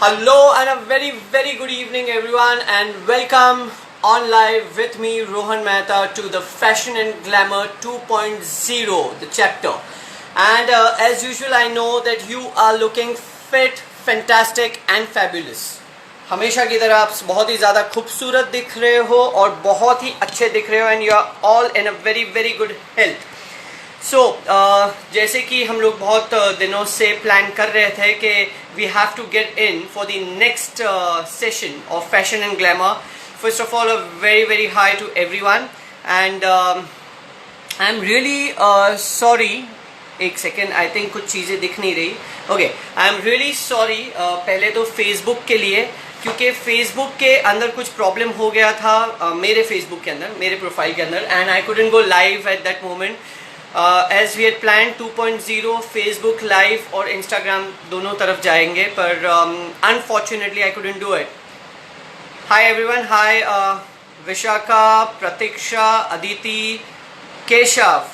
Hello and a very good evening everyone, and welcome on live with me Rohan Mehta to the Fashion and Glamour 2.0, the chapter. And as usual I know that you are looking fit, fantastic and fabulous. हमेशा की तरह आप बहुत ही ज़्यादा खूबसूरत दिख रहे हो और बहुत ही अच्छे दिख रहे हो, and you are all in a very good health. So जैसे कि हम लोग बहुत दिनों से प्लान कर रहे थे कि we have to get in for the next session of fashion and glamour. First of all a very hi to everyone, and I am really sorry. एक सेकेंड, आई थिंक कुछ चीज़ें दिख नहीं रही. Okay, I am really sorry. पहले तो Facebook के लिए, क्योंकि फेसबुक के अंदर कुछ प्रॉब्लम हो गया था मेरे फेसबुक के अंदर, मेरे प्रोफाइल के अंदर, and I couldn't go live at that moment. As we had plan 2.0 Facebook live और इंस्टाग्राम दोनों तरफ जाएंगे, पर unfortunately I couldn't do it. Hi everyone, hi Vishakha, Pratiksha, Aditi, Keshav,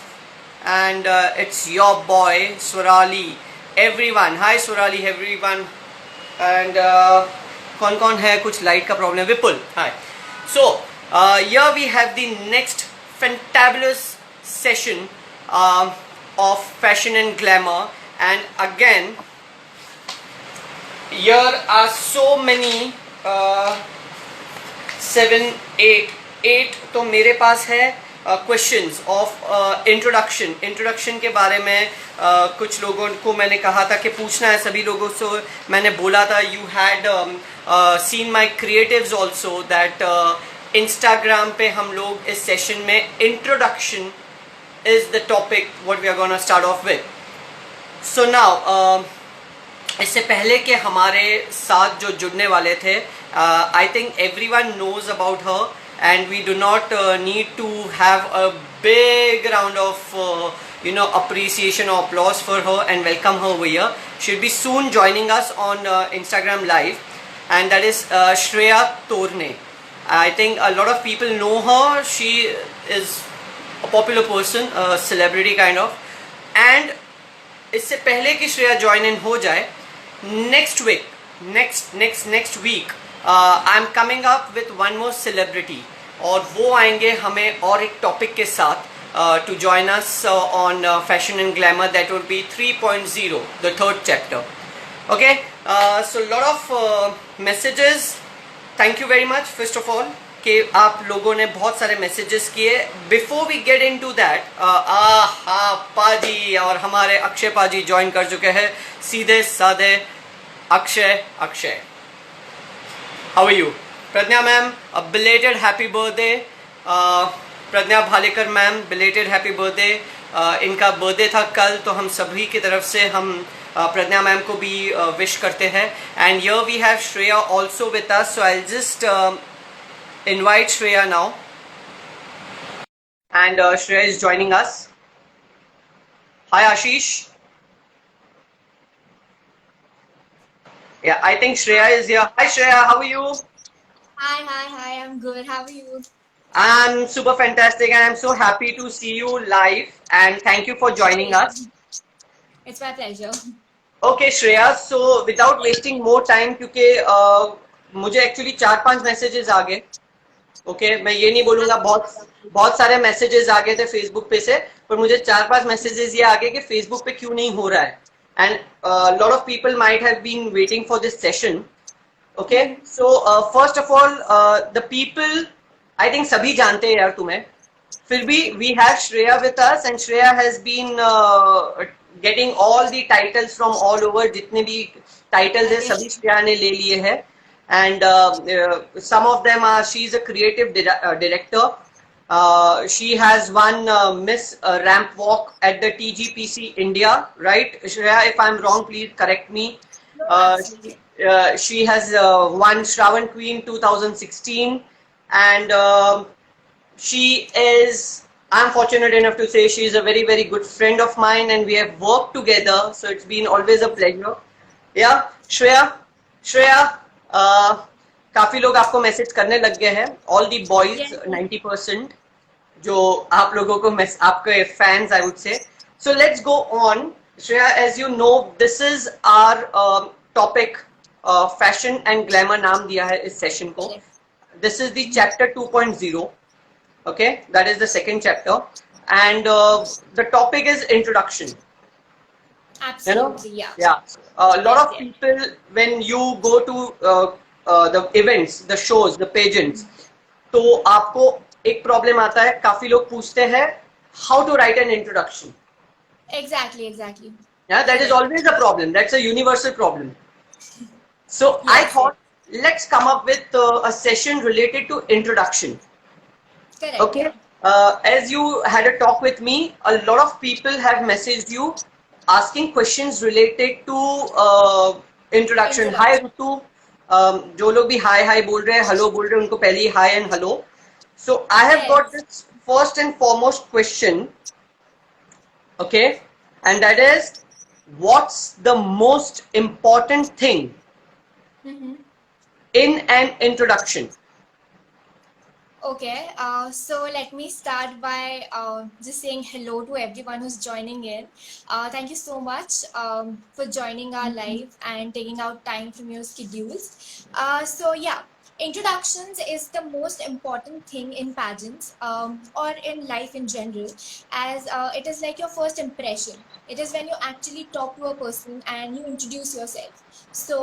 and it's your boy Surali. Everyone, hi Surali, everyone. And कौन है, कुछ light का problem. Vipul, hi. So here we have the next fantabulous session of fashion and glamour, and again here are so many 7 8 तो मेरे पास है questions of introduction के बारे में. कुछ लोगों को मैंने कहा था कि पूछना है सभी लोगों से. मैंने बोला था you had seen my creatives also that Instagram पे हम लोग इस सेशन में introduction is the topic what we are gonna start off with. So now इससे पहले कि हमारे साथ जो जुड़ने वाले थे, I think everyone knows about her, and we do not need to have a big round of appreciation or applause for her and welcome her over here. She'll be soon joining us on Instagram live, and that is Shreya Torne. I think a lot of people know her. She is a popular person, a celebrity kind of. And इससे पहले कि Shreya join in हो जाए, next week I'm coming up with one more celebrity, और वो आएंगे हमें और एक टॉपिक के साथ to join us on fashion and glamour. That would be 3.0, the third chapter. Okay, so lot of messages. Thank you very much first of all कि आप लोगों ने बहुत सारे मैसेजेस किए. Before we get into that, पाजी और हमारे अक्षय पाजी ज्वाइन कर चुके हैं. सीधे साधे Akshay. How are you? Pradnya ma'am, a belated happy birthday. Pradnya Bhalekar ma'am, belated happy birthday. इनका बर्थडे था कल, तो हम सभी की तरफ से हम प्रज्ञा मैम को भी विश करते हैं. And here we have Shreya also with us, so I'll just invite Shreya now. And Shreya is joining us. Hi Ashish. Yeah, I think Shreya is here. Hi Shreya, how are you? Hi, I'm good. How are you? I'm super fantastic, and I'm so happy to see you live, and thank you for joining us. It's my pleasure. Okay Shreya, so without wasting more time, क्योंकि मुझे actually 4-5 messages आ गए. Okay, मैं ये नहीं बोलूँगा बहुत सारे messages आ गए थे फेसबुक पे से, पर मुझे 4-5 मैसेजेस ये आ गए कि फेसबुक पे क्यों नहीं हो रहा है. And lot of people might have been waiting for this session. Okay, so first of all, the people, I think सभी जानते हैं यार तुम्हें. फिर भी we have Shreya with us, and Shreya has been getting all the titles from all over. जितने भी titles हैं सभी Shreya ने ले लिए हैं. And some of them are, she's a creative director. She has won Miss Ramp Walk at the TGPC India, right? Shreya, if I'm wrong, please correct me. She has won Shravan Queen 2016, and she is, I'm fortunate enough to say, she is a very good friend of mine, and we have worked together, so it's been always a pleasure. Yeah, Shreya, काफी लोग आपको message करने लग गए हैं. All the boys, 90%, जो आप लोगों को आपके fans, I would say. So let's go on. Shreya, as you know, this is our topic fashion and glamour नाम दिया है इस सेशन को. This is the chapter 2.0. Okay, that is the second chapter, and the topic is introduction. Absolutely, yeah. Yeah. A lot Yes, of yes. people, when you go to the events, the shows, the pageants, तो आपको एक problem आता है. काफी लोग पूछते हैं how to write an introduction. Exactly. Yeah, that is always a problem. That's a universal problem. So I Yes, thought, let's come up with a session related to introduction. correct. Okay. Yeah. As you had a talk with me, a lot of people have messaged you asking questions related to introduction. Hi Rutu. जो लोग भी hi बोल रहे हैं, hello बोल रहे हैं, उनको पहले hi and hello. So I have got Yes. this first and foremost question. Okay, and that is, what's the most important thing in an introduction? Okay, so let me start by just saying hello to everyone who's joining in. Thank you so much for joining our live and taking out time from your schedules. So yeah, introductions is the most important thing in pageants or in life in general, as it is like your first impression. It is when you actually talk to a person and you introduce yourself. So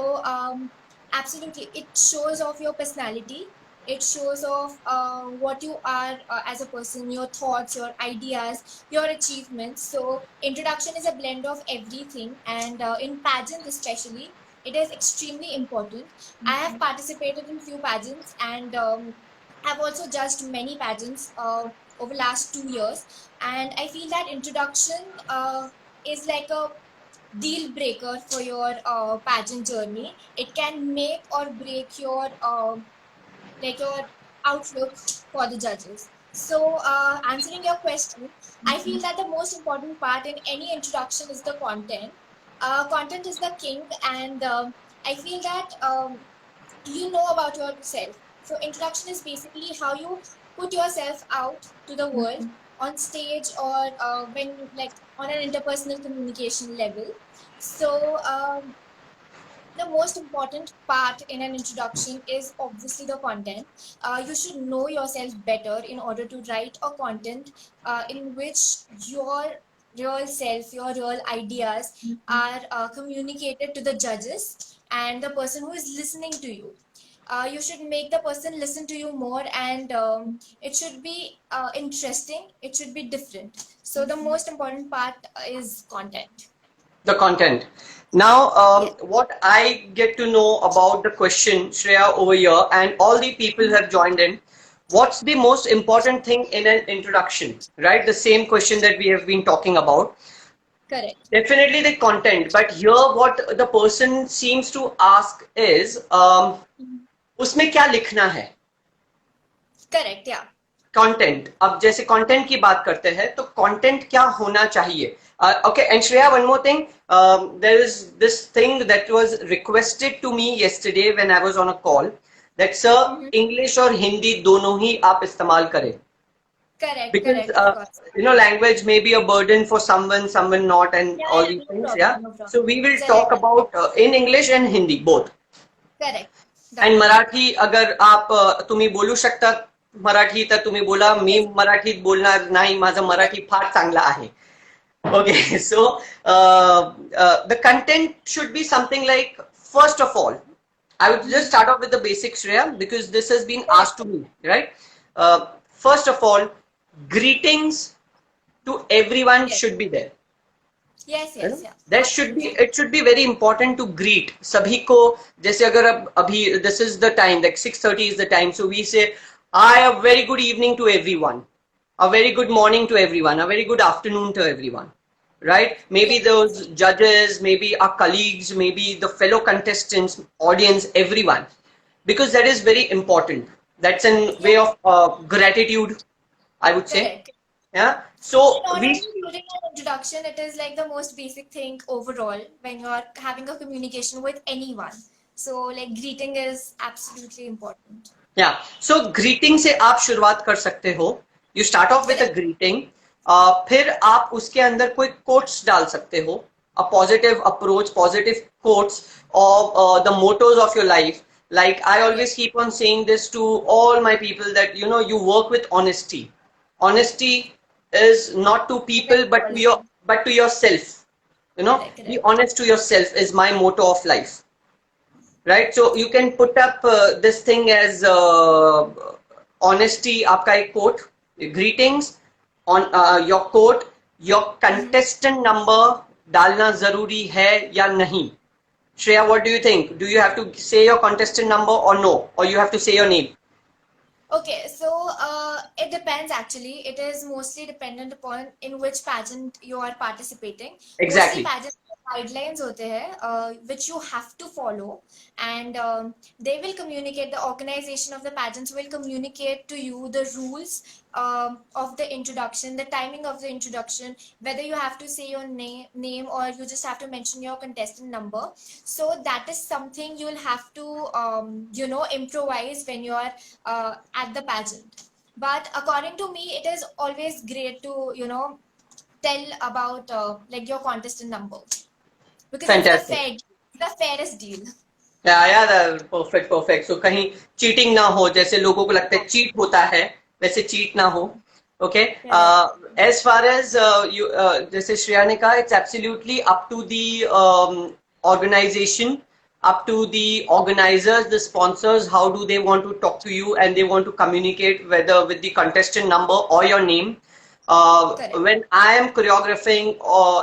absolutely, it shows off your personality. It shows off what you are as a person, your thoughts, your ideas, your achievements. So introduction is a blend of everything, and in pageants especially, it is extremely important. I have participated in few pageants, and I've also judged many pageants over last 2 years, and I feel that introduction is like a deal breaker for your pageant journey. It can make or break your like your outlook for the judges. So, answering your question, I feel that the most important part in any introduction is the content. Content is the king, and I feel that you know about yourself. So, introduction is basically how you put yourself out to the world on stage or when like on an interpersonal communication level. So, the most important part in an introduction is obviously the content. You should know yourself better in order to write a content in which your real self, your real ideas are communicated to the judges and the person who is listening to you. You should make the person listen to you more, and it should be interesting, it should be different. So the most important part is content. The content. Now, Yes. what I get to know about the question, Shreya, over here, and all the people who have joined in, what's the most important thing in an introduction, right? The same question that we have been talking about. Correct. Definitely the content, but here what the person seems to ask is, उसमें क्या लिखना है? Correct, yeah. Content. अब जैसे content की बात करते हैं तो कंटेंट क्या होना चाहिए? Okay, and Shreya, one more thing. There is this thing that was requested to me yesterday when I was on a call, that sir, English और हिंदी दोनों ही आप इस्तेमाल करें. Correct, Because correct, of course. language may be a burden for someone not, and Yeah, all yeah, these no things. problem, Yeah. no problem. So we will Correct. talk about in English and Hindi both. Correct. And Marathi, अगर आप तुम्ही बोलू शकता मराठी तर तुम्ही बोला. मी मराठीत बोलणार नाही, माझं मराठी फार चांगलं आहे. Okay, so the content should be something like, first of all, I would just start off with the basics, Shreya, because this has been asked to me, right? First of all, greetings to everyone should be there. Yes, yes, yeah. That should be, it should be very important to greet सभी को. जैसे अगर अब अभी this is the time, like 6:30 is the time, so we say, a very good evening to everyone, a very good morning to everyone, a very good afternoon to everyone, right? Maybe those judges, maybe our colleagues, maybe the fellow contestants, audience, everyone, because that is very important. That's a way of gratitude, I would say. Correct. Yeah. So Not we, only during an introduction, it is like the most basic thing overall when you are having a communication with anyone. So like greeting is absolutely important. yeah. So greeting से आप शुरुआत कर सकते हो. You start off with a greeting. फिर आप उसके अंदर कोई quotes डाल सकते हो. a positive approach, positive quotes of the mottos of your life. Like I always keep on saying this to all my people that you work with honesty. Honesty is not to people Very but quality. to yourself. Correct, Be correct. honest to yourself is my motto of life, right? So you can put up this thing as honesty आपका एक quote, greetings on your quote, your contestant number डालना जरूरी है या नहीं? Shreya, what do you think? Do you have to say your contestant number or no? Or you have to say your name? Okay, so it depends actually. It is mostly dependent upon in which pageant you are participating. Mostly Exactly. pageant guidelines होते हैं which you have to follow, and they will communicate. The organization of the pageants will communicate to you the rules of the introduction, the timing of the introduction, whether you have to say your name or you just have to mention your contestant number. So that is something you'll have to improvise when you are at the pageant. But according to me, it is always great to tell about like your contestant number, because it's Fantastic. the fairest deal. Perfect perfect. So कहीं cheating ना हो, जैसे लोगों को लगता है cheat होता है, वैसे चीट ना हो. Okay. Correct. As far as you, जैसे श्रेया ने कहा, it's absolutely up to the organization, up to the organizers, the sponsors, how do they want to talk to you and they want to communicate whether with the contestant number or your name. Correct. When I am choreographing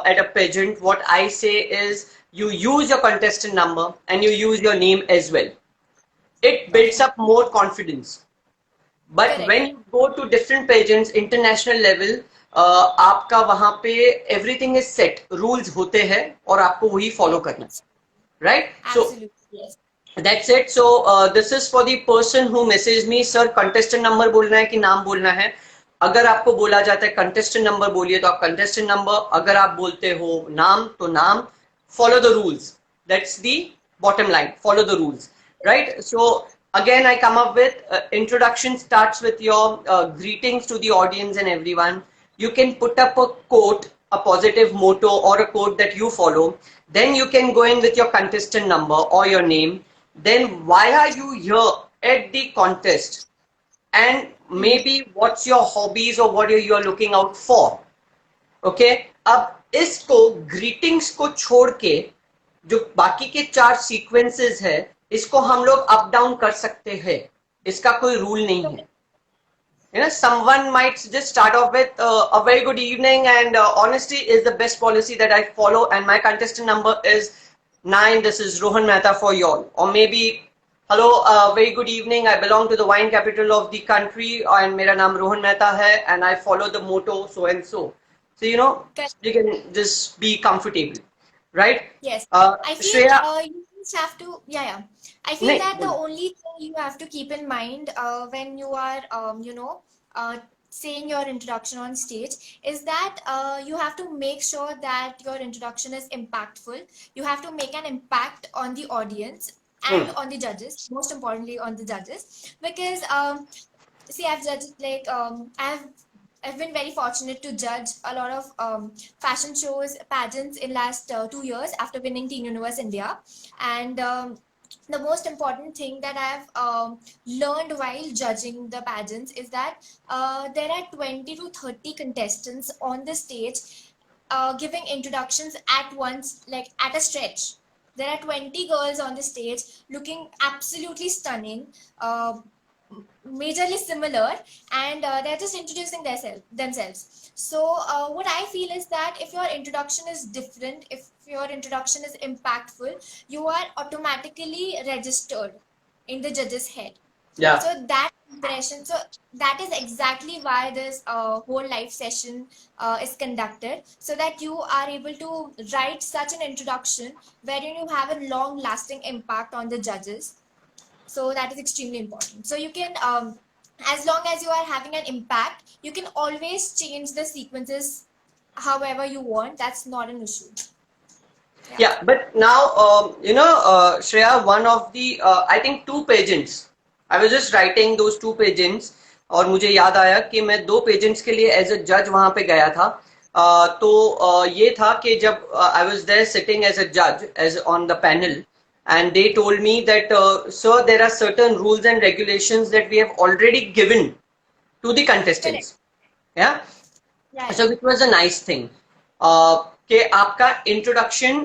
at a pageant, what I say is you use your contestant number and you use your name as well. It builds Okay. up more confidence. But Correct. when you go to different pageants, international level, आपका वहां पे everything is set, rules होते हैं और आपको वही follow करना है, right? So Absolutely, yes. that's it. So this is for the person who messaged me, sir contestant number बोलना है कि नाम बोलना है? अगर आपको बोला जाता है contestant number बोलिए तो आप contestant number, अगर आप बोलते हो नाम तो नाम. Follow the rules. That's the bottom line. Follow the rules, right? So again, I come up with introduction starts with your greetings to the audience and everyone. You can put up a quote, a positive motto or a quote that you follow. Then you can go in with your contestant number or your name. Then why are you here at the contest? And maybe what's your hobbies or what you are looking out for. Okay. अब इसको greetings को छोड़ के जो बाकी के 4 sequences है, इसको हम लोग अप डाउन कर सकते हैं. इसका कोई रूल नहीं है. Someone might just start off with a very good evening and honesty is the best policy that I follow and my contestant number is 9. This is Rohan Mehta for y'all. Or maybe, hello, very good evening. I belong to the wine capital of the country and मेरा नाम Rohan Mehta है and I follow the motto so and so. So, Correct. you can just be comfortable, right? Yes. I feel Shreya, you just have to, yeah. I feel नहीं, that the बोलो. only thing you have to keep in mind when you are, saying your introduction on stage is that you have to make sure that your introduction is impactful. You have to make an impact on the audience and on the judges, most importantly on the judges, because see, I've judged like I've been very fortunate to judge a lot of fashion shows, pageants in last 2 years after winning Teen Universe India. And the most important thing that I've learned while judging the pageants is that there are 20 to 30 contestants on the stage giving introductions at once, like at a stretch. There are 20 girls on the stage looking absolutely stunning. Majorly similar, and they're just introducing themselves. So what I feel is that if your introduction is different, if your introduction is impactful, you are automatically registered in the judge's head. Yeah. So that impression, so that is exactly why this whole live session is conducted, so that you are able to write such an introduction wherein you have a long lasting impact on the judges. So that is extremely important. So you can as long as you are having an impact, you can always change the sequences however you want. That's not an issue. Yeah, but now, Shreya, one of the, I think 2 pageants, I was just writing those 2 pageants और मुझे याद आया कि मैं 2 pageants के लिए as a जज वहां पे गया था. तो ये था कि जब I was there sitting as a जज as on the panel, and they told me that sir, there are certain rules and regulations that we have already given to the Correct. contestants. Yeah, Yeah, yeah. so it was a nice thing कि आपका introduction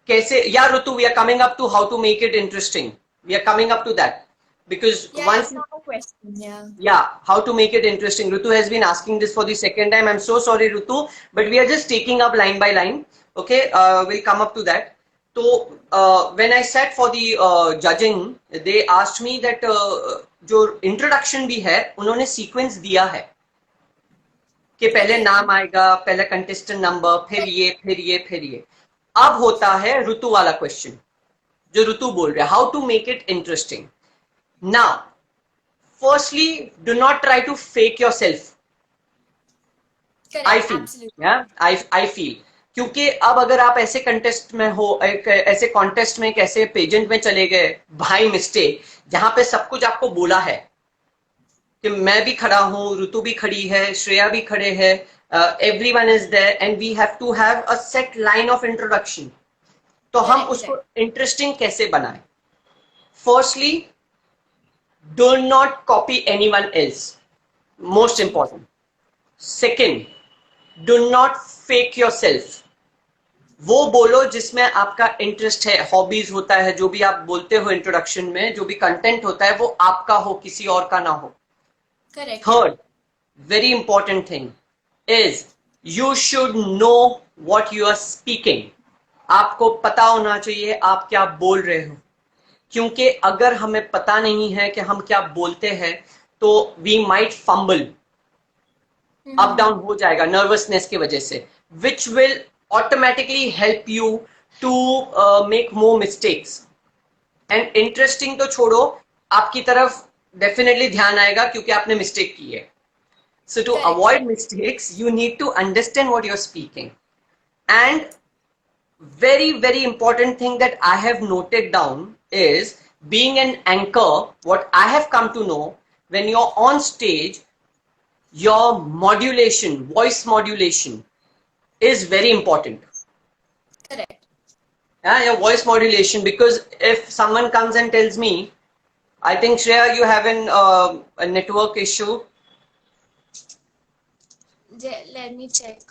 कैसे, या ऋतु, we are coming up to how to make it interesting. We are coming up to that because Yeah, once it's not a question. Yeah. yeah, how to make it interesting. Ritu has been asking this for the second time. I'm so sorry, Ritu, but we are just taking up line by line. Okay, we'll come up to that. So when I sat for the judging, they asked me that जो introduction भी है, उन्होंने sequence दिया है कि पहले Okay. नाम आएगा, पहले contestant number, फिर ये, फिर ये, फिर ये. अब होता है ऋतु वाला क्वेश्चन जो ऋतु बोल रहे हैं, how to make it interesting. Now, firstly, do not try to fake yourself. Correct. I feel, Absolutely. yeah, I feel. क्योंकि अब अगर आप ऐसे कंटेस्ट में हो, ऐसे कॉन्टेस्ट में, कैसे पेजेंट में चले गए भाई मिस्टेक, जहां पे सब कुछ आपको बोला है कि मैं भी खड़ा हूं, ऋतु भी खड़ी है, श्रेया भी खड़े हैं, everyone is there and we have to have a set line of introduction. तो हम Correct. उसको Correct. इंटरेस्टिंग कैसे बनाएं? Firstly, do not copy anyone else, most important. Second, do not fake yourself. वो बोलो जिसमें आपका इंटरेस्ट है, हॉबीज होता है, जो भी आप बोलते हो इंट्रोडक्शन में, जो भी कंटेंट होता है वो आपका हो, किसी और का ना हो. Correct. Third, very important thing is you should know what you are speaking. आपको पता होना चाहिए आप क्या बोल रहे हो, क्योंकि अगर हमें पता नहीं है कि हम क्या बोलते हैं तो we might fumble, up down हो जाएगा नर्वसनेस की वजह से, which will automatically help you to make more mistakes. And interesting तो छोड़ो, आपकी तरफ डेफिनेटली ध्यान आएगा क्योंकि आपने मिस्टेक की है. So to Correct. avoid mistakes, you need to understand what you're speaking. And very, very important thing that I have noted down is being an anchor, what I have come to know, when you're on stage, your modulation, voice modulation is very important. Correct. Yeah, your voice modulation, because if someone comes and tells me, I think Shreya, you have a network issue. Let me check.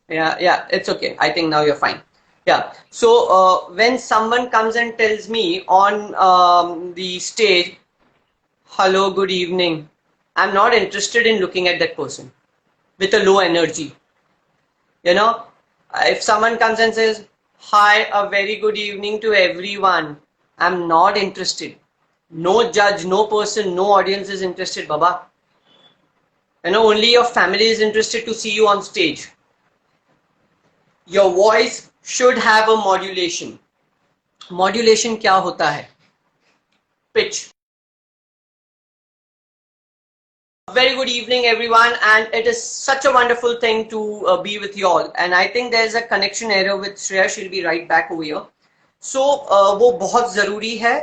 Yeah, it's okay. I think now you're fine. Yeah. So when someone comes and tells me on the stage, hello, good evening, I'm not interested in looking at that person with a low energy. You know, if someone comes and says, hi, a very good evening to everyone, I'm not interested. No judge, no person, no audience is interested, Baba. You know, only your family is interested to see you on stage. Your voice should have a modulation. Modulation क्या होता है? Pitch. Very good evening everyone, and it is such a wonderful thing to be with you all, and I think there's a connection error with Shreya. She'll be right back over here. So वो बहुत ज़रूरी है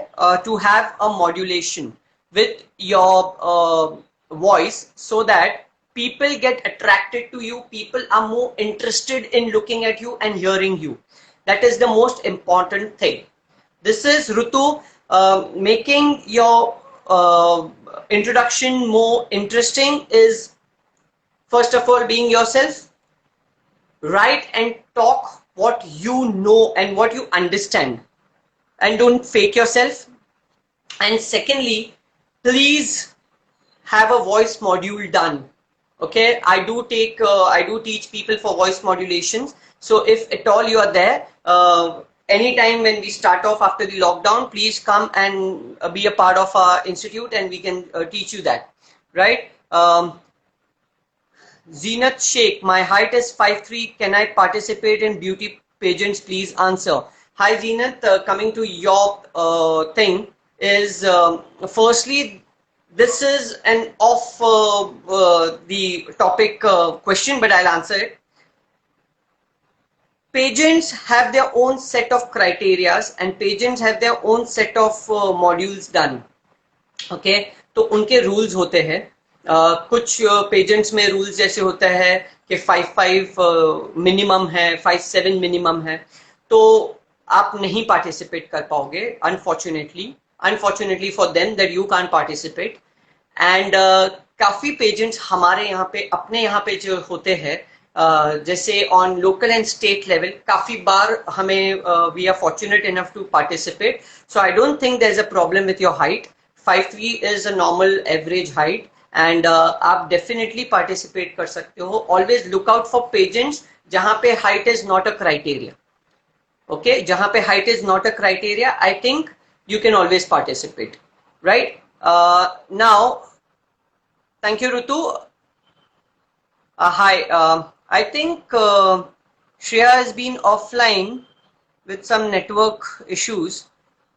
to have a modulation with your voice so that people get attracted to you, people are more interested in looking at you and hearing you. That is the most important thing. This is Rutu making your introduction more interesting is, first of all, being yourself. Write and talk what you know and what you understand, and don't fake yourself. And secondly, please have a voice module done. Okay, I do teach people for voice modulations. So if at all you are there, anytime when we start off after the lockdown, please come and be a part of our institute and we can teach you that, right? Zeenat Sheikh, my height is 5'3". Can I participate in beauty pageants? Please answer. Hi Zeenat, coming to your thing is, firstly, this is an off the topic question, but I'll answer it. Pageants have their own set of criterias and pageants have their own set of modules done. Okay, तो उनके rules होते हैं. कुछ pageants में rules जैसे होता है कि 5-5 मिनिमम है, 5-7 मिनिमम है, तो आप नहीं पार्टिसिपेट कर पाओगे, unfortunately for them that you can participate. And काफी पेजेंट्स हमारे यहाँ पे, अपने यहाँ पे जो होते हैं, जैसे on local and state level, काफी बार हमें we are fortunate enough to participate. So I don't think there is a problem with your height. 5'3" is a normal average height, and आप डेफिनेटली पार्टिसिपेट कर सकते हो। Always look out for pageants जहां पे height is not a criteria. Okay, जहां पे height is not a criteria, I think you can always participate, right? Now, thank you, Rutu. Hi. I think Shreya has been offline with some network issues.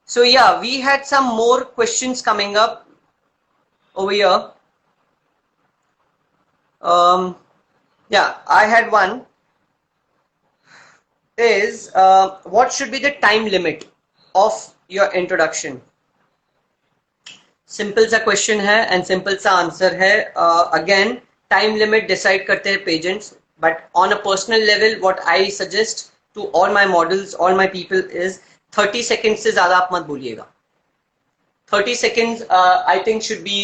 So yeah, we had some more questions coming up over here. Yeah, I had one. Is what should be the time limit of your introduction? Simple सा question है and simple सा answer है। Again, time limit decide करते हैं pageants, but on a personal level what I suggest to all my models, all my people is 30 second से ज्यादा आप मत बोलिएगा। 30 seconds I think should be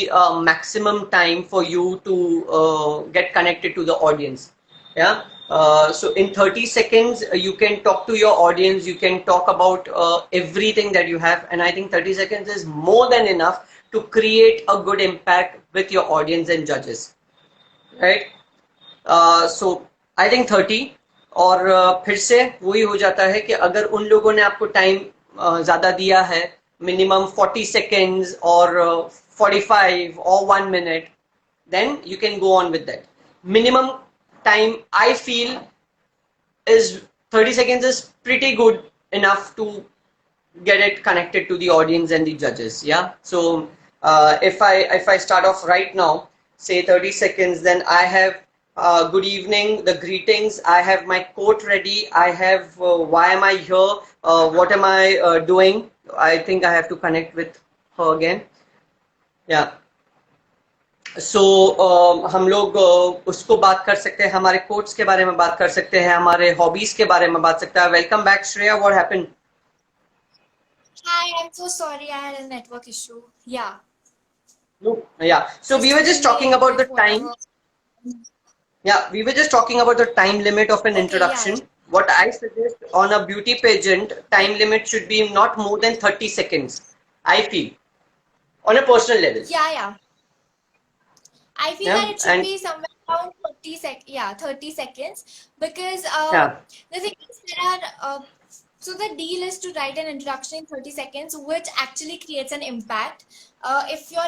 maximum time for you to get connected to the audience. Yeah. So in 30 seconds you can talk to your audience, you can talk about everything that you have, and I think 30 seconds is more than enough to create a good impact with your audience and judges, right? So I think 30। और फिर से वही हो जाता है कि अगर उन लोगों ने आपको टाइम ज्यादा दिया है, minimum 40 seconds or 45 or 1 minute, then you can go on with that. Minimum time I feel is 30 seconds is pretty good enough to get it connected to the audience and the judges. Yeah. So if I start off right now, say 30 seconds, then I have good evening, the greetings, I have my quote ready, I have why am I here, what am I doing. I think I have to connect with her again. Yeah. सो हम लोग उसको बात कर सकते हैं, हमारे quotes के बारे में बात कर सकते हैं, हमारे हॉबीज के बारे में बात सकते हैं। Welcome back Shreya, what happened? Hi, I'm so sorry. I had a network issue. Yeah. No. Yeah. So we Just were a just talking delay about with the time. whatever. Yeah, we were just talking about the time limit of an Okay, yeah, yeah. introduction. What I suggest on a beauty pageant, time limit should be not more than 30 seconds, I feel, on a personal level. Yeah, yeah. I feel Yeah, that it should and be somewhere around 30 seconds, because yeah, the thing is there are so the deal is to write an introduction in 30 seconds, which actually creates an impact. If your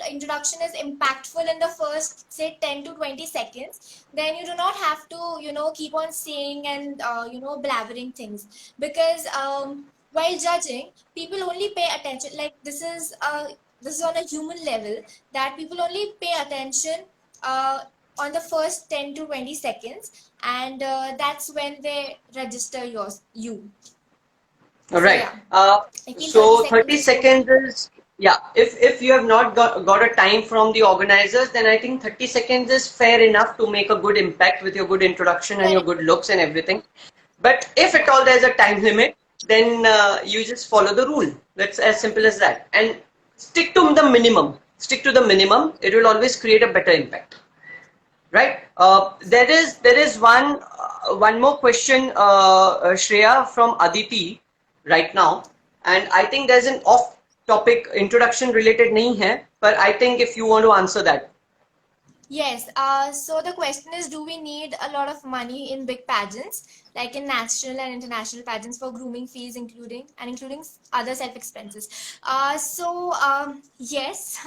introduction is impactful in the first, say, 10 to 20 seconds, then you do not have to, keep on saying and, blabbering things, because while judging, people only pay attention. Like, this is on a human level, that people only pay attention on the first 10 to 20 seconds, and that's when they register you. all So right. yeah, I feel 30 So 30 seconds is good. seconds is, yeah. If you have not got a time from the organizers, then I think 30 seconds is fair enough to make a good impact with your good introduction and your Correct. good looks and everything. But if at Yeah. all there's a time limit, then you just follow the rule. That's as simple as that. And stick to the minimum. Stick to the minimum. It will always create a better impact. Right? There is one more question, Shreya, from Aditi right now, and I think there's an off-topic introduction related nahi hai, but I think if you want to answer that. Yes. So the question is, do we need a lot of money in big pageants, like in national and international pageants, for grooming fees, including other self expenses? Yes,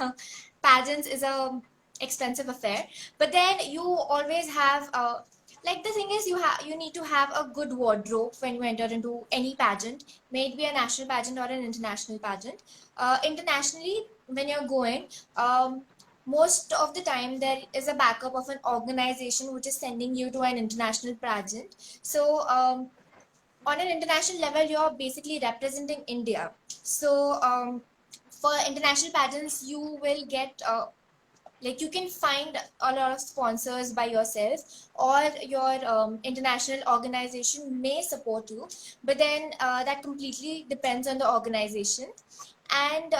pageants is a expensive affair, but then you always have like, the thing is, you need to have a good wardrobe when you enter into any pageant, may it be a national pageant or an international pageant. Internationally, when you're going, most of the time there is a backup of an organization which is sending you to an international pageant. So on an international level, you're basically representing India. So for international pageants, you will get like you can find a lot of sponsors by yourself, or your international organization may support you, but then that completely depends on the organization. And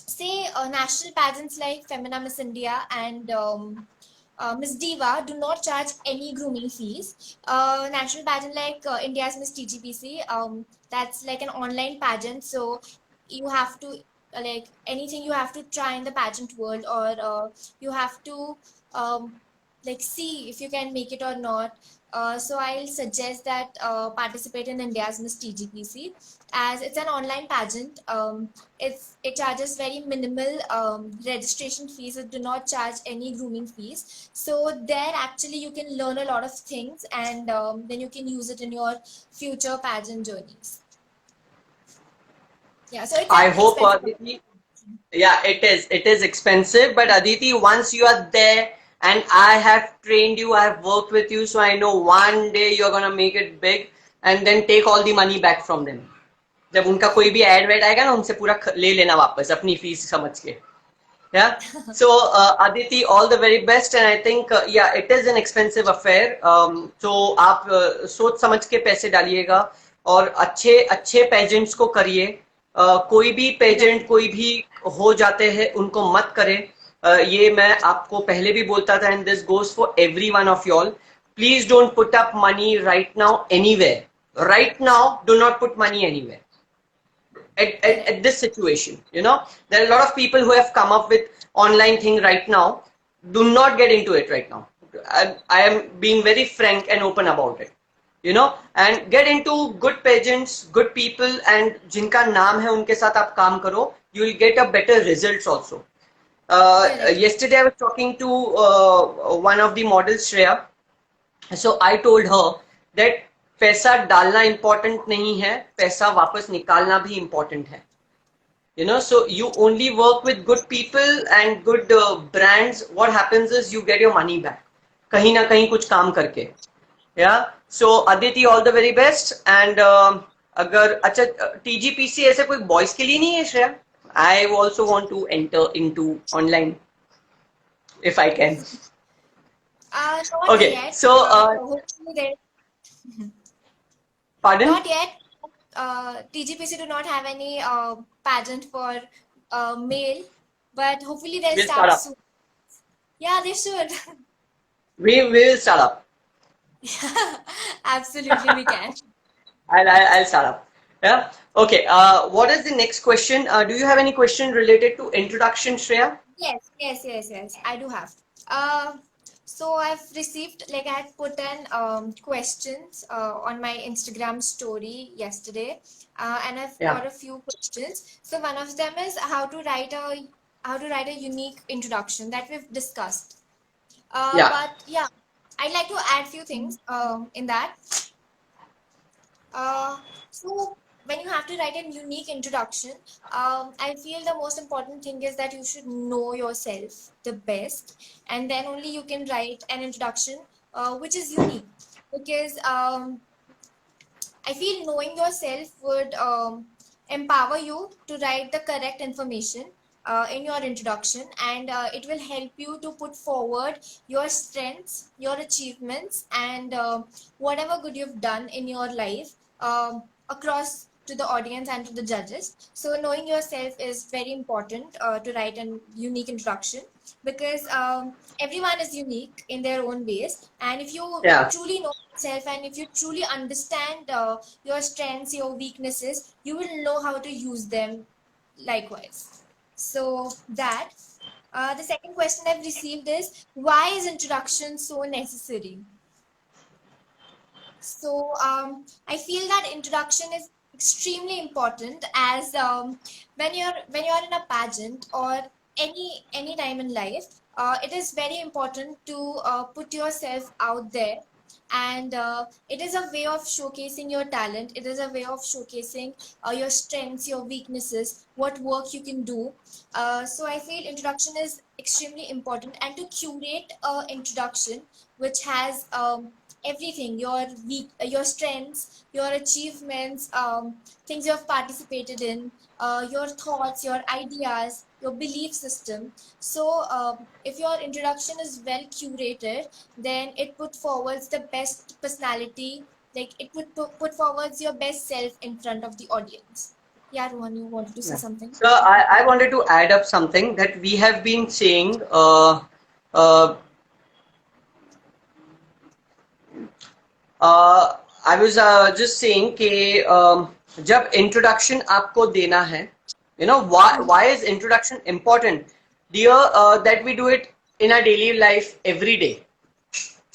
say national pageants like Femina Miss India and Miss Diva do not charge any grooming fees. National pageant like India's Miss TGPC, that's like an online pageant, so you have to like anything you have to try in the pageant world, or you have to um, like see if you can make it or not. So I'll suggest that participate in India's Miss TGPC, as it's an online pageant. It charges very minimal registration fees. It do not charge any grooming fees. So there actually you can learn a lot of things, and then you can use it in your future pageant journeys. Yeah, so it's I an hope expensive. Aditi, yeah, it is. It is expensive, but Aditi, once you are there and I have trained you, I have worked with you, so I know one day you're gonna make it big and then take all the money back from them. जब उनका कोई भी add वेड आएगा ना, उनसे पूरा ले लेना वापस अपनी फीस समझ के. Yeah. So, Aditi, all the very best, and I think yeah, it is an expensive affair. So आप सोच समझ के पैसे डालिएगा और अच्छे अच्छे पेजेंट्स को करिए. कोई भी पेजेंट कोई भी हो जाते हैं उनको मत करें. ये मैं आपको पहले भी बोलता था, and this goes for every one of y'all. Please don't put up money right now anywhere. Right now, do not put money anywhere. At this situation, there are a lot of people who have come up with online thing right now. Do not get into it right now. I am being very frank and open about it, and get into good pageants, good people, and जिनका नाम है उनके साथ आप काम करो. You will get a better results also. Yesterday I was talking to one of the models, Shreya. So I told her that पैसा डालना important नहीं है, पैसा वापस निकालना भी important है. So you only work with good people and good brands. What happens is you get your money back कहीं ना कहीं कुछ काम करके. Yeah. So Aditi, all the very best. And अगर अच्छा TGPC ऐसे कोई boys के लिए नहीं है Shreya. I also want to enter into online if I can. Not Okay. yet. So Hopefully there. pardon? Not yet. TGPC do not have any pageant for male, but hopefully they'll We'll start start up. soon. Yeah, they should. We will start up. Absolutely, we can. I'll start up. Yeah. Okay. What is the next question? Do you have any question related to introduction, Shreya? Yes. I do have. So I've received, like I had put in questions on my Instagram story yesterday, and I've Yeah. got a few questions. So one of them is how to write a unique introduction that we've discussed. Yeah. But yeah, I'd like to add few things in that. So when you have to write a unique introduction, I feel the most important thing is that you should know yourself the best, and then only you can write an introduction which is unique. Because I feel knowing yourself would empower you to write the correct information in your introduction, and it will help you to put forward your strengths, your achievements, and whatever good you've done in your life across to the audience and to the judges. So knowing yourself is very important to write a unique introduction, because everyone is unique in their own ways, and if you Yeah. truly know yourself and if you truly understand your strengths, your weaknesses, you will know how to use them likewise. So that the second question I've received is, why is introduction so necessary? So I feel that introduction is extremely important, as when you're in a pageant or any time in life, it is very important to put yourself out there, and it is a way of showcasing your talent. It is a way of showcasing your strengths, your weaknesses, what work you can do. So I feel introduction is extremely important, and to curate a introduction which has everything, your strengths, your achievements, things you have participated in, your thoughts, your ideas, your belief system. So if your introduction is well curated, then it put forwards the best personality, like it would put forwards your best self in front of the audience. Yeah, Rohan, you wanted to say Yeah. something? So I wanted to add up something that we have been saying. Uh, I was just saying कि जब introduction आपको देना है, you know why is introduction important? Dear, that we do it in our daily life every day.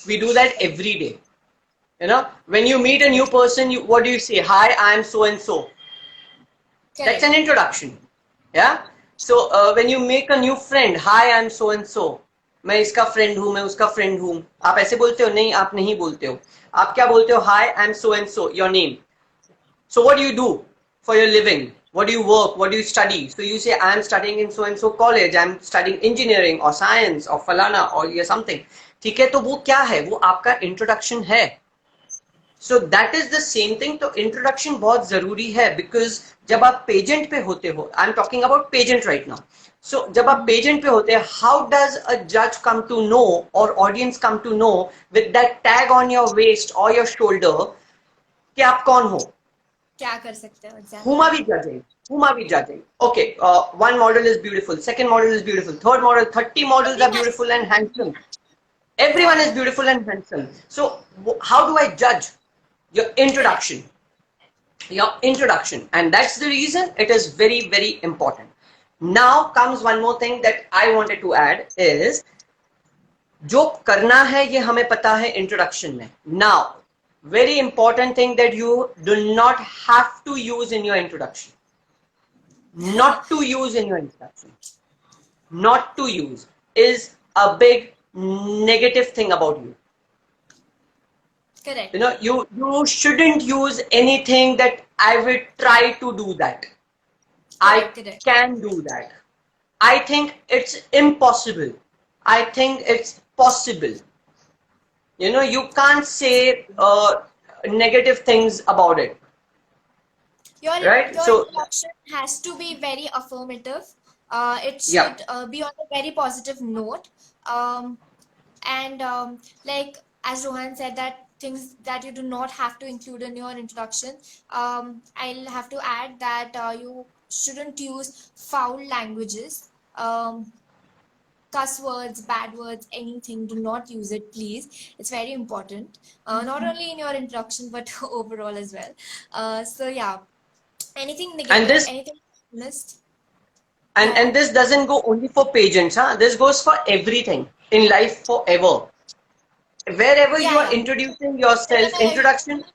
We do that every day. You know, when you meet a new person, what do you say? Hi, I am so and so. That's Correct. an introduction. Yeah. So when you make a new friend, hi, I am so and so. मैं इसका friend हूँ, मैं उसका friend हूँ. आप ऐसे बोलते हो? नहीं, आप नहीं बोलते हो. आप क्या बोलते हो? Hi, I am so and so. Your name. So what do you do for your living? What do you work? What do you study? So you say, I am studying in so and so college. I am studying engineering or science or falana or ये something. ठीक है, तो वो क्या है? वो आपका introduction है. So that is the same thing. तो introduction बहुत जरूरी है because जब आप pageant पे होते हो, I'm talking about pageant right now. So जब आप pageant पे होते हैं, how does a judge come to know or audience come to know with that tag on your waist or your shoulder कि आप कौन हो? क्या कर सकते हो exactly? Whom are we judging? Whom are we judging? Okay, one model is beautiful, second model is beautiful, third model, 30 models are Everyone. beautiful and handsome. Everyone is Yeah. beautiful and handsome. So how do I judge? Your introduction. Your introduction. And that's the reason it is very, very important. Now comes one more thing that I wanted to add is जो करना है ये हमें पता है introduction में. Now, very important thing that you do not have to use in your introduction. Not to use in your introduction. Not to use is a big negative thing about you. Correct. You know, you shouldn't use anything that I will try to do that. I Correct. can do that. I think it's impossible. I think it's possible. You know, you can't say negative things about it, Your right? your So, introduction has to be very affirmative. It yeah, should be on a very positive note. Um, and like as Rohan said, that things that you do not have to include in your introduction. I'll have to add that you shouldn't use foul languages. Cuss words, bad words, anything, do not use it, please. It's very important, not only in your introduction but overall as well. So yeah, anything and negative, this anything missed. and this doesn't go only for pageants, huh? This goes for everything in life forever. Wherever you are Yeah. introducing yourself, Whenever introduction,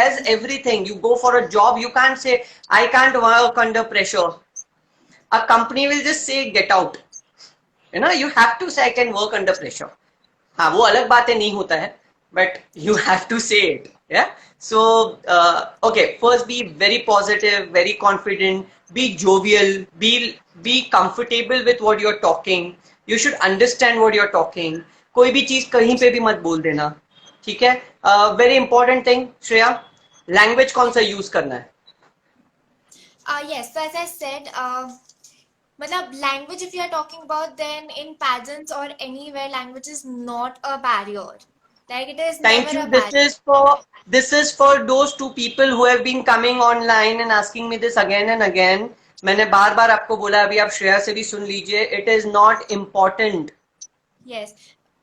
as everything, you go for a job, you can't say, I can't work under pressure. A company will just say, get out. You know, you have to say, I can work under pressure. हाँ वो अलग बात है नहीं होता है but you have to say it. Yeah. So okay, first be very positive, very confident, be jovial, be comfortable with what you're talking. You should understand what you're talking. कोई भी चीज कहीं पे भी मत बोल देना. ठीक है. Very important thing, Shreya, language कौन सा यूज करना है? Yes, so as I said, matlab language, if you are talking about, then in pageants or anywhere, language is not a barrier. Like it is Thank never you. a barrier. This is for those two people who have been coming online and asking me this again and again. मैंने बार बार आपको बोला, अभी आप श्रेया से भी सुन लीजिए. It is not important. Yes.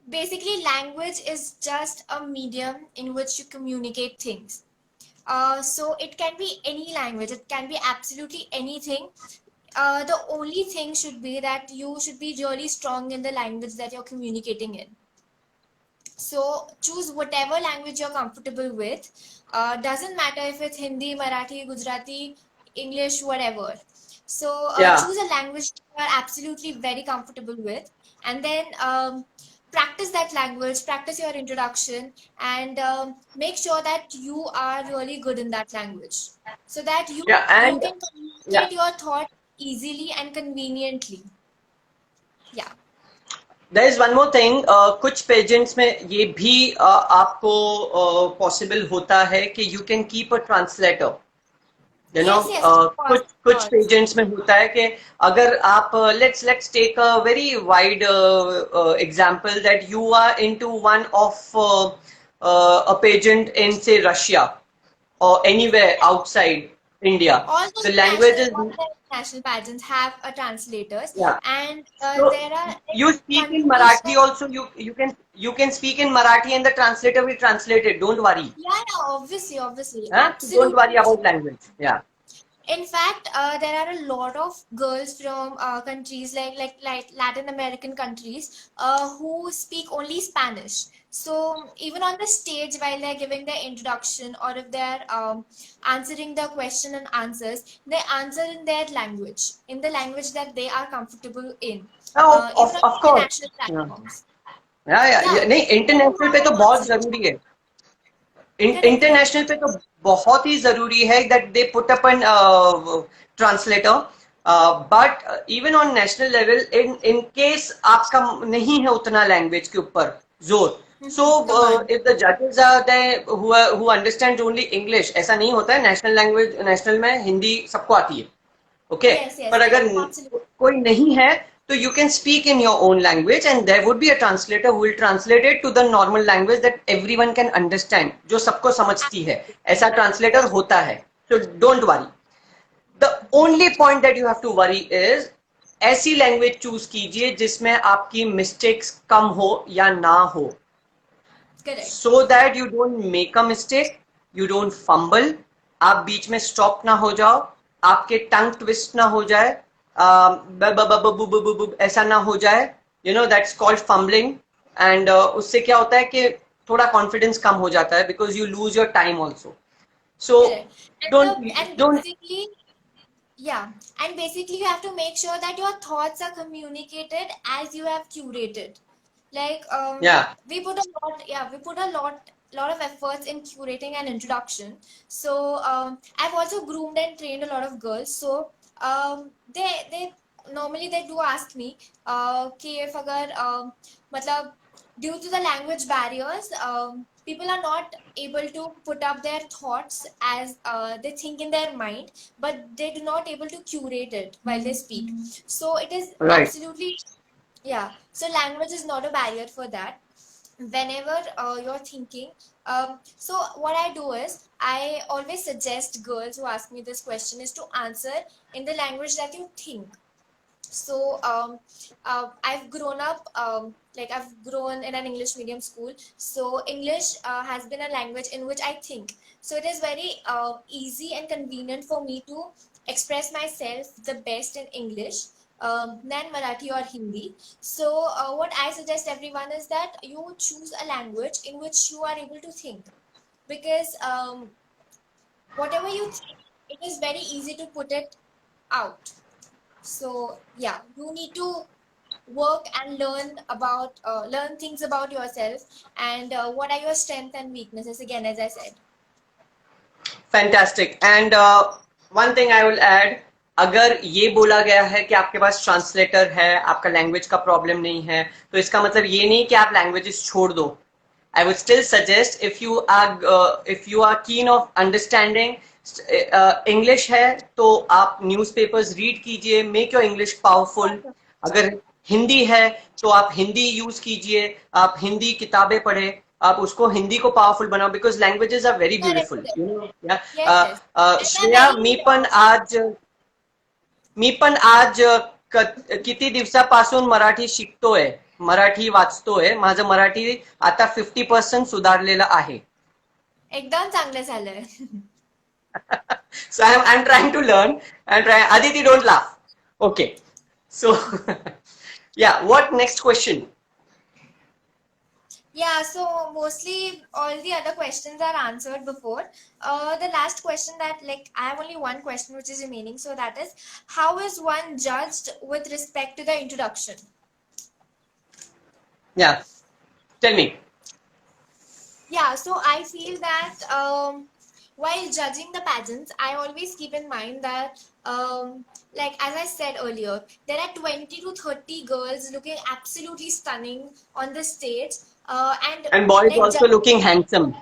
Basically, language is just a medium in which you communicate things. So it can be any language, it can be absolutely anything. The only thing should be that you should be really strong in the language that you're communicating in. So choose whatever language you're comfortable with. Doesn't matter if it's Hindi, Marathi, Gujarati, English, whatever. So Yeah. choose a language you are absolutely very comfortable with, and then practice that language, practice your introduction, and make sure that you are really good in that language, so that you Yeah. you And can yeah, communicate your thought easily and conveniently. Yeah. there is one more thing. कुछ pageants में ये भी आपको possible होता है कि you can keep a translator. You know Yes, yes, of कुछ course, of कुछ course. पेजेंट्स में होता है कि अगर आप let's take a very wide example that you are into one of a pageant in से Russia or anywhere outside India. All The those language national, is, all the national pageants have a translators, yeah. and So there are like you speak in countries. Marathi also. You can speak in Marathi and the translator will translate it. Don't worry. Yeah, yeah, obviously, obviously, Huh? So don't absolutely. worry about language. Yeah. In fact, there are a lot of girls from countries like Latin American countries who speak only Spanish. So even on the stage, while they're giving their introduction, or if they're answering the question and answers, they answer in their language, in the language that they are comfortable in. No, Even on of course. international Yeah. platforms. Yeah. Yeah, नहीं you international have पे a तो बहुत concept. जरूरी है. Correct, correct. International पे तो बहुत ही जरूरी है that they put up an translator. But even on national level in case आपका नहीं है उतना लैंग्वेज के ऊपर जोर, सो Command. इफ द जजेस are there who understand only English, ऐसा नहीं होता है. नेशनल लैंग्वेज नेशनल में हिंदी सबको आती है. ओके. Yes, पर yes, अगर absolutely. कोई नहीं है तो you can speak in your own language and there would be a translator who will translate it to the normal language that everyone can understand, जो सबको समझती है. ऐसा ट्रांसलेटर होता है. So don't worry. The only point that you have to worry is ऐसी language choose कीजिए जिसमें आपकी मिस्टेक्स कम हो या ना हो, Correct. so that you don't make a mistake, you don't fumble, आप बीच में स्टॉप ना हो जाओ, आपके टंग ट्विस्ट ना हो जाए, ऐसा ना हो जाए. You know that's called fumbling. And उससे क्या होता है कि थोड़ा कॉन्फिडेंस कम हो जाता है because you lose your time also. So Correct. Don't And don't basically, yeah, and basically you have to make sure that your thoughts are communicated as you have curated. Like या we put a lot, yeah, we put a lot of efforts in curating an introduction. So I've also groomed and trained a lot of girls. So they normally they do ask me कि if अगर मतलब due to the language barriers, people are not able to put up their thoughts as they think in their mind, but they do not able to curate it while they speak. So it is right. absolutely, yeah. So language is not a barrier for that. Whenever you're thinking, so what I do is I always suggest girls who ask me this question is to answer in the language that you think. So I've grown up like I've grown in an English medium school. So English has been a language in which I think. So it is very easy and convenient for me to express myself the best in English than Marathi or Hindi. So what I suggest everyone is that you choose a language in which you are able to think, because whatever you think, it is very easy to put it out. So yeah, you need to work and learn things about yourself, and what are your strengths and weaknesses, again, as I said. Fantastic. And one thing I will add, अगर ये बोला गया है कि आपके पास translator है, आपका language का प्रॉब्लम नहीं है, तो इसका मतलब ये नहीं कि आप लैंग्वेजेस छोड़ दो. I would still suggest if you are keen of understanding English है तो आप न्यूज़पेपर्स रीड कीजिए, मेक योर इंग्लिश पावरफुल. अगर हिंदी है तो आप हिंदी यूज कीजिए, आप हिंदी किताबें पढ़े, आप उसको हिंदी को पावरफुल बनाओ because languages are very Correct, beautiful. correct. You know. Yes, yes. And they're Shreya, very मी पण आज किती दिवसापासून मराठी शिकतोय, मराठी वाचतोय. माझं मराठी आता 50% सुधारलेलं आहे. एकदम चांगलं झालंय. So I'm trying to learn. Aditi, don't laugh. Okay. So yeah, what next question? Yeah, so mostly all the other questions are answered before. The last question that, like, I have only one question which is remaining. So that is, how is one judged with respect to the introduction? Yeah, tell me. Yeah, so I feel that while judging the pageants, I always keep in mind that, like as I said earlier, there are 20 to 30 girls looking absolutely stunning on the stage, and And boys like also looking handsome.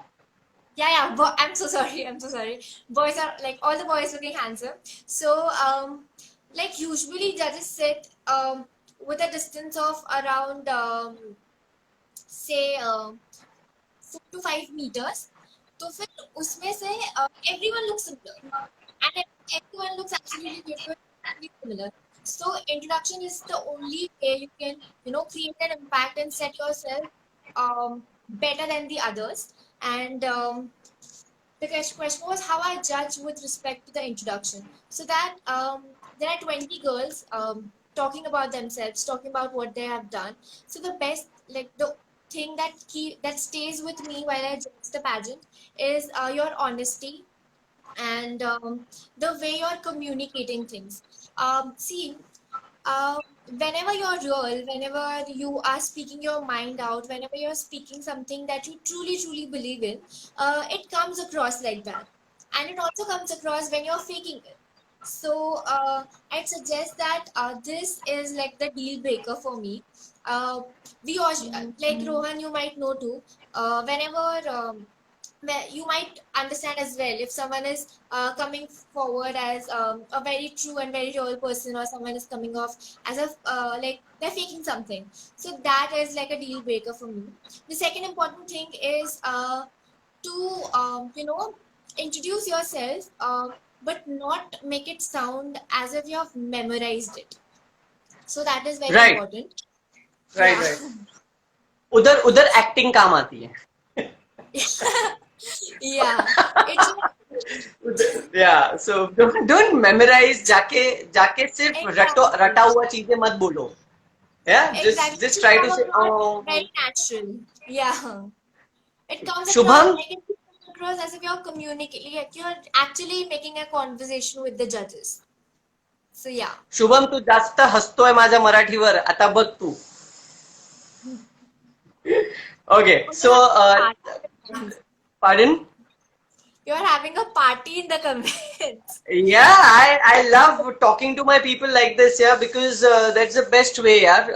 Yeah. I'm so sorry. I'm so sorry. Boys are like all the boys looking handsome. So, like usually judges sit with a distance of around say 4 to 5 meters. तो फिर उसमें से everyone looks similar and everyone looks absolutely different, similar. So introduction is the only way you can create an impact and set yourself better than the others. And the question was how I judge with respect to the introduction. So that there are 20 girls talking about themselves, talking about what they have done. So the best, like the thing that stays with me while I judge the pageant is your honesty and the way you're communicating things. See, uh, whenever you're real, whenever you are speaking your mind out, whenever you're speaking something that you truly, truly believe in, it comes across like that. And it also comes across when you're faking it. So I'd suggest that this is like the deal breaker for me. We all, like Rohan, you might know too, whenever you might understand as well if someone is coming forward as a very true and very real person, or someone is coming off as a like they're faking something. So that is like a deal breaker for me. The second important thing is to introduce yourself, but not make it sound as if you have memorized it. So that is very Right, important. right, Yeah. right. उधर उधर acting काम आती है. Yeah, it's Yeah, so don't memorize. जाके जाके सिर्फ रटा exactly. हुआ चीजें मत बोलो. Yeah, Exactly. just It try to comes say, across very natural. Yeah. It comes across Shubham. like it comes across as if you're communicating, like you're actually making a conversation with the judges. So yeah. Shubham तू जास्त हसतोय माझ्या मराठीवर आता बघ तू. Okay, You're so having pardon. you're having a party in the comments. Yeah, I love talking to my people like this, yeah, because that's the best way, yeah.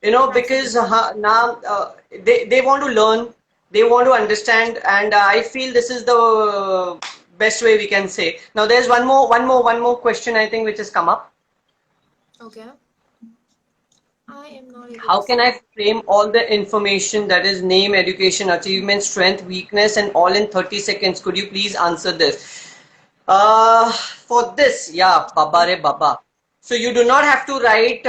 Because Absolutely. now they want to learn, they want to understand, and I feel this is the best way we can say. Now, there's one more question I think which has come up. Okay. I am not able How to can see. I frame all the information, that is name, education, achievement, strength, weakness, and all in 30 seconds? Could you please answer this? For this, yeah, Baba re Baba. So you do not have to write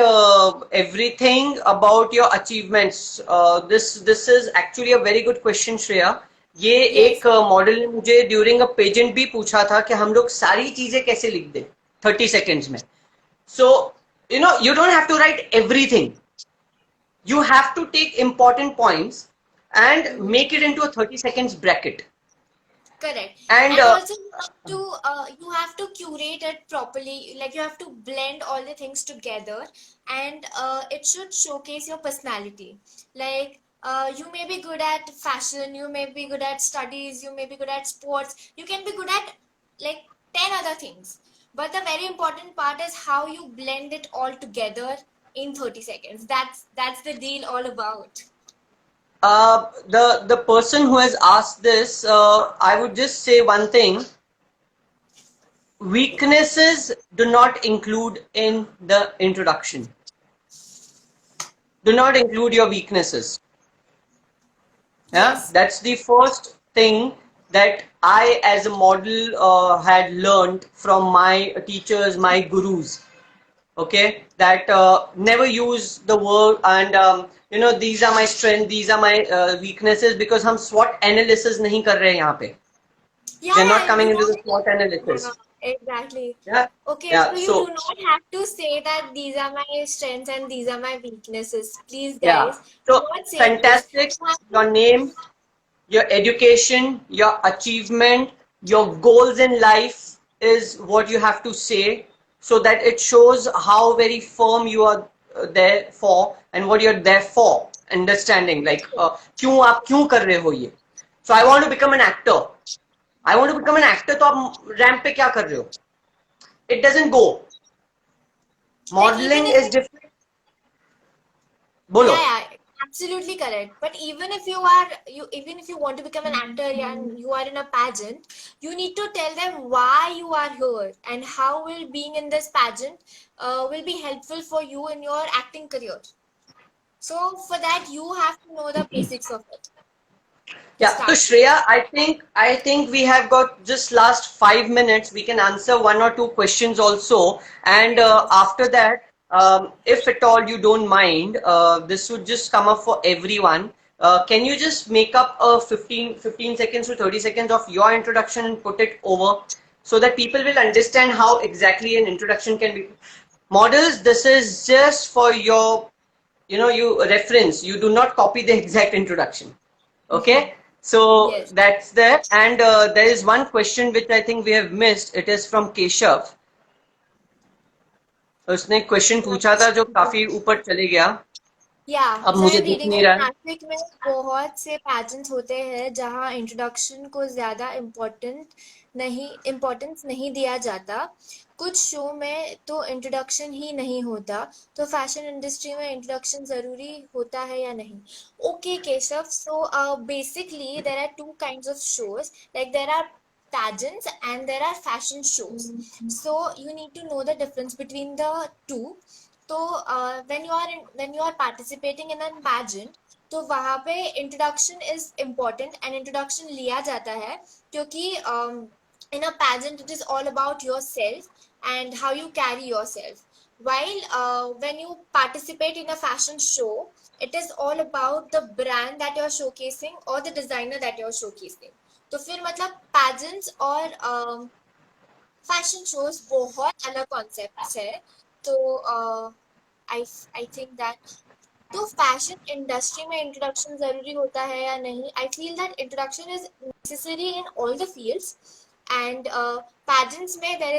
everything about your achievements. This is actually a very good question, Shreya. ये Yes. एक model ने मुझे during a pageant भी पूछा था कि हम लोग सारी चीजें कैसे लिख दें 30 seconds में. So, you don't have to write everything. You have to take important points and Mm-hmm. make it into a 30 seconds bracket. Correct. And And also you have to curate it properly. Like you have to blend all the things together, and it should showcase your personality. Like you may be good at fashion, you may be good at studies, you may be good at sports. You can be good at like 10 other things. But the very important part is how you blend it all together in 30 seconds. That's the deal all about. the person who has asked this, I would just say one thing. Weaknesses do not include in the introduction. Do not include your weaknesses. Yeah, Yes. that's the first thing that I, as a model, had learned from my teachers, my gurus. Okay, that never use the word and these are my strengths, these are my weaknesses, because हम SWOT analysis नहीं कर रहे हैं यहाँ पे. Yeah, We are not yeah, coming you into don't. the SWOT Yeah, analysis. exactly. Yeah, Okay, yeah. so you do So not have to say that these are my strengths and these are my weaknesses. Please, yeah, guys, do so not say this. fantastic. You have to, Your name, your education, your achievement, your goals in life is what you have to say, so that it shows how very firm you are there for and what you're there for. Understanding, like क्यों आप क्यों कर रहे हो ये? So I want to become an actor. I want to become an actor. तो आप ramp पे क्या कर रहे हो? It doesn't go. like even Modeling if is it, different. yeah, बोलो. yeah, Absolutely correct. But even if you want to become an actor and you are in a pageant, you need to tell them why you are here and how will being in this pageant will be helpful for you in your acting career. So for that, you have to know the basics of it to Yeah, so start. Shreya, I think we have got just last 5 minutes. We can answer one or two questions also, and after that, if at all you don't mind, this would just come up for everyone. Can you just make up a 15 seconds to 30 seconds of your introduction and put it over so that people will understand how exactly an introduction can be. Models, this is just for your, you reference. You do not copy the exact introduction. Okay, so Yes. that's there. And there is one question which I think we have missed. It is from Keshav. उसने question पूछा था जो काफी ऊपर चले गया. या अब सो आई मुझे एम दिख रीडिंग नहीं दैट रहा है. नासिक में बहुत से पैजेंट्स होते हैं जहाँ इंट्रोडक्शन को ज़्यादा इम्पोर्टेंस नहीं दिया जाता. कुछ शो में तो इंट्रोडक्शन ही नहीं होता. तो फैशन इंडस्ट्री में इंट्रोडक्शन ज़रूरी होता है या नहीं? Okay Keshav, so basically there are two kinds of shows, like there are pageants and there are fashion shows. So you need to know the difference between the two. तो when you are participating in a pageant, तो वहाँ पे introduction is important and introduction लिया जाता है क्योंकि in a pageant it is all about yourself and how you carry yourself. While when you participate in a fashion show, it is all about the brand that you are showcasing or the designer that you are showcasing. तो फिर मतलब pageants और fashion shows बहुत अलग concepts है. तो आई I think that तो fashion industry में इंट्रोडक्शन जरूरी होता है या नहीं? I feel that introduction is necessary in all the fields and pageants में there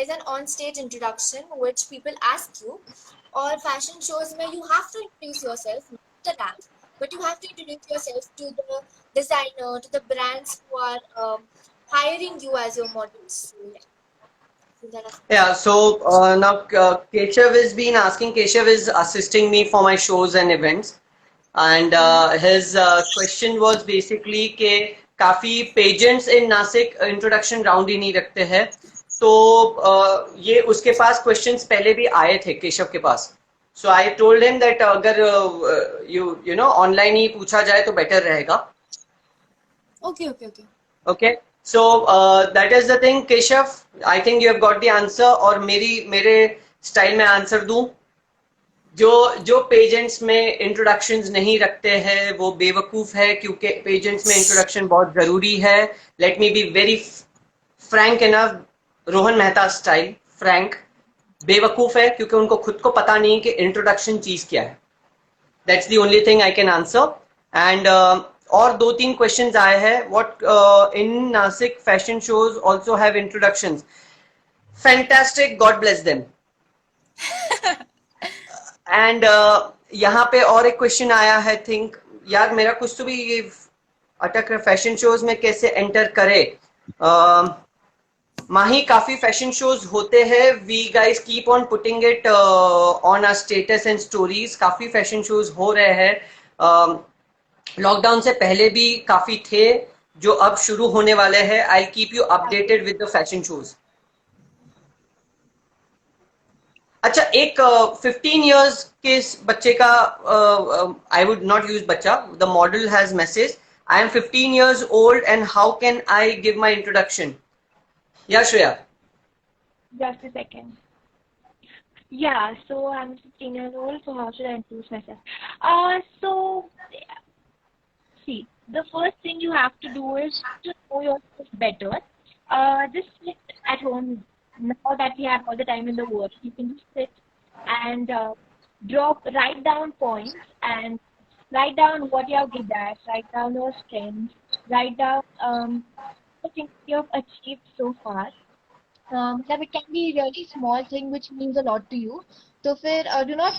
is an on stage introduction which people ask you, और फैशन शोज में you have to introduce yourself, not the dance, but you have to introduce yourself to the designer, to the brands who are hiring you as your models. So, yeah. Yeah, so now Keshav has been asking. Keshav is assisting me for my shows and events, and his question was basically कि काफी pageants इन Nashik introduction round ही नहीं रखते हैं. तो ये उसके पास questions पहले भी आए थे केशव के पास. सो आई टोल्ड हिम दैट अगर यू नो ऑनलाइन ही पूछा जाए तो बेटर रहेगा. Okay, okay, okay. Okay, so that is the thing, Keshav. I think you have got the answer. और मेरे स्टाइल में आंसर दूं. जो जो पेजेंट्स में इंट्रोडक्शंस नहीं रखते हैं वो बेवकूफ है क्योंकि पेजेंट्स में इंट्रोडक्शन बहुत जरूरी है. Let me be very Frank enough. Rohan Mehta style Frank. बेवकूफ है क्योंकि उनको खुद को पता नहीं कि इंट्रोडक्शन चीज क्या है. That's the only thing I can answer. And और दो तीन क्वेश्चंस आए हैं. What in Nashik fashion shows also have introductions. Fantastic, God bless them. And यहाँ पे और एक क्वेश्चन आया है. थिंक यार मेरा कुछ तो भी ये अटक रहा. फैशन शोज में कैसे एंटर करे. माही, काफी फैशन शोज होते हैं. We guys keep on putting it on our status and stories. काफी फैशन शोज हो रहे हैं. लॉकडाउन से पहले भी काफी थे जो अब शुरू होने वाले हैं. I keep you updated with the fashion shows. अच्छा, एक 15 years के बच्चे का, आई वुड नॉट यूज बच्चा. The model has message, I am 15 years old and how can I give my introduction? Yeah, Shreya. Just a second. Yeah, so I'm 16 years old, so how should I introduce myself? So, see, the first thing you have to do is to know yourself better. Just sit at home. Now that we have all the time in the world, you can just sit and write down points and write down what you are good at, write down your strengths, write down the things you have achieved so far. मतलब it can be a really small thing which means a lot to you. तो फिर do not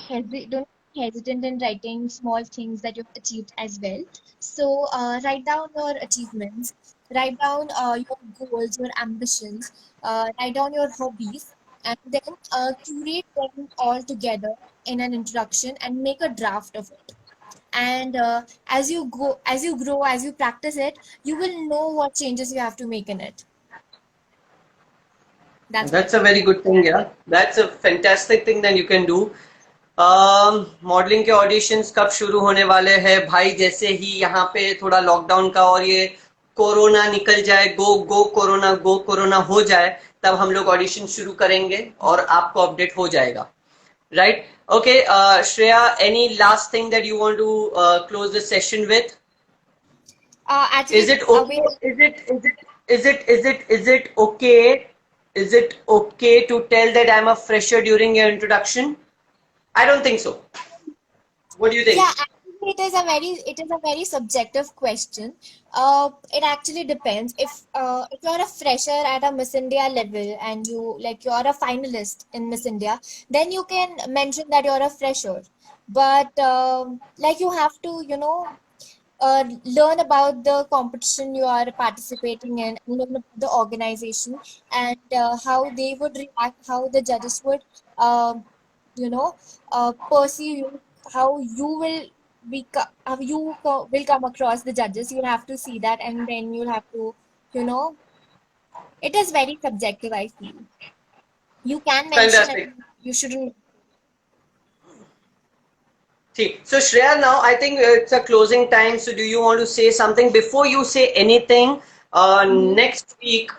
hesitant in writing small things that you've achieved as well. So write down your achievements, write down your goals, your ambitions, write down your hobbies, and then curate them all together in an introduction and make a draft of it. and as you grow, as you practice it, you will know what changes you have to make in it. That's what I That's a feel. very good thing, yeah. That's a fantastic thing that you can do. Modelling के auditions कब शुरू होने वाले हैं भाई? जैसे ही यहाँ पे थोड़ा लॉकडाउन का और ये कोरोना निकल जाए, गो कोरोना हो जाए, तब हम लोग ऑडिशन शुरू करेंगे और आपको अपडेट हो जाएगा. Right? Okay, Shreya, any last thing that you want to close the session with? Is Actually, it okay? Is it okay? Is it okay to tell that I'm a fresher during your introduction? I don't think so. What do you think? yeah, actually, it is a very subjective question. It actually depends. If you're a fresher at a Miss India level and you're a finalist in Miss India, then you can mention that you're a fresher. But like you have to, learn about the competition you are participating in, and learn about the organization, and how they would react, how the judges would, you know, perceive you, how you will will come across the judges. You'll have to see that, and then you'll have to, you know, it is very subjective, I feel. You can mention it, Fantastic. you shouldn't. See, so Shreya, now I think it's a closing time. So do you want to say something before you say anything? Next week,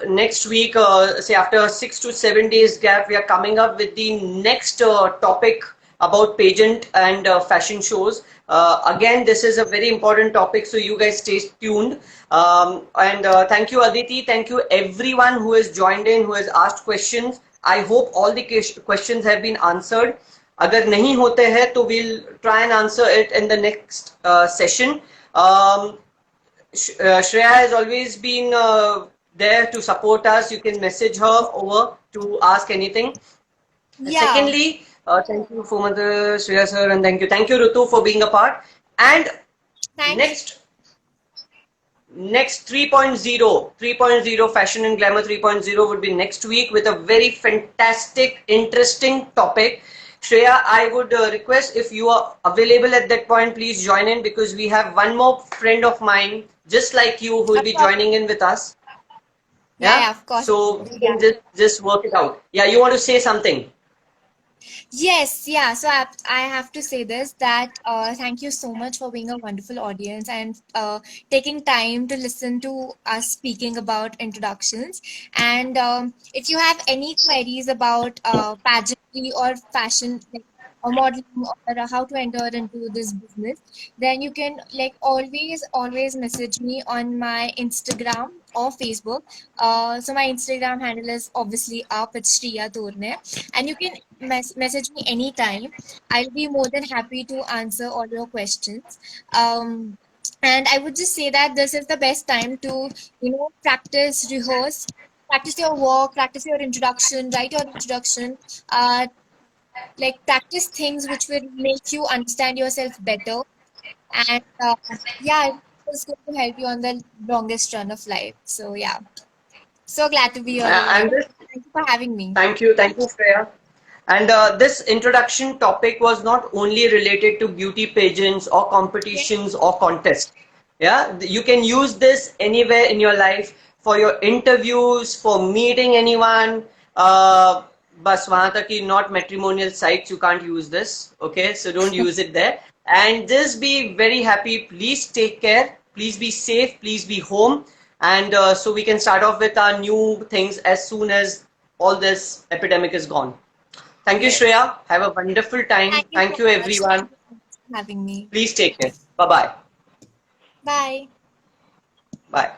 say after 6 to 7 days gap, we are coming up with the next topic about pageant and fashion shows. Again, this is a very important topic, so you guys stay tuned. And thank you, Aditi. Thank you, everyone who has joined in, who has asked questions. I hope all the questions have been answered. अगर नहीं होते हैं तो we'll try and answer it in the next session. Shreya has always been there to support us. You can message her over to ask anything. Yeah. Secondly, thank you for Mother Shreya sir, and thank you Rutu for being a part. And Thank next 3.0 fashion and glamour 3.0 would be next week with a very fantastic, interesting topic. Shreya, I would request if you are available at that point, please join in, because we have one more friend of mine, just like you, who will be joining in with us. Yeah, of course. So we Yeah. can just work it out. Yeah, you want to say something? Yes, yeah. So I have to say this, that thank you so much for being a wonderful audience and taking time to listen to us speaking about introductions. And if you have any queries about pageantry or fashion, like, or modeling, or how to enter into this business, then you can, like, always message me on my Instagram or Facebook. So my Instagram handle is obviously up. It's Shriya Torne, and you can message me anytime. I'll be more than happy to answer all your questions. And I would just say that this is the best time to, practice, rehearse, practice your work, practice your introduction, write your introduction, like practice things which will make you understand yourself better. And yeah, it's going to help you on the longest run of life. So yeah, so glad to be here, And Rohan. this, Thank you for having me. thank you, Shreya. And this introduction topic was not only related to beauty pageants or competitions or contests. Yeah, you can use this anywhere in your life, for your interviews, for meeting anyone. Bas wahan tak ki not matrimonial sites, you can't use this. Okay, so don't use it there. And just be very happy. Please take care. Please be safe. Please be home. And so we can start off with our new things as soon as all this epidemic is gone. Thank you, Yes. Shreya. Have a wonderful time. Thank so you, much. everyone. Thank you for having me. Please take care. Bye-bye. Bye. Bye.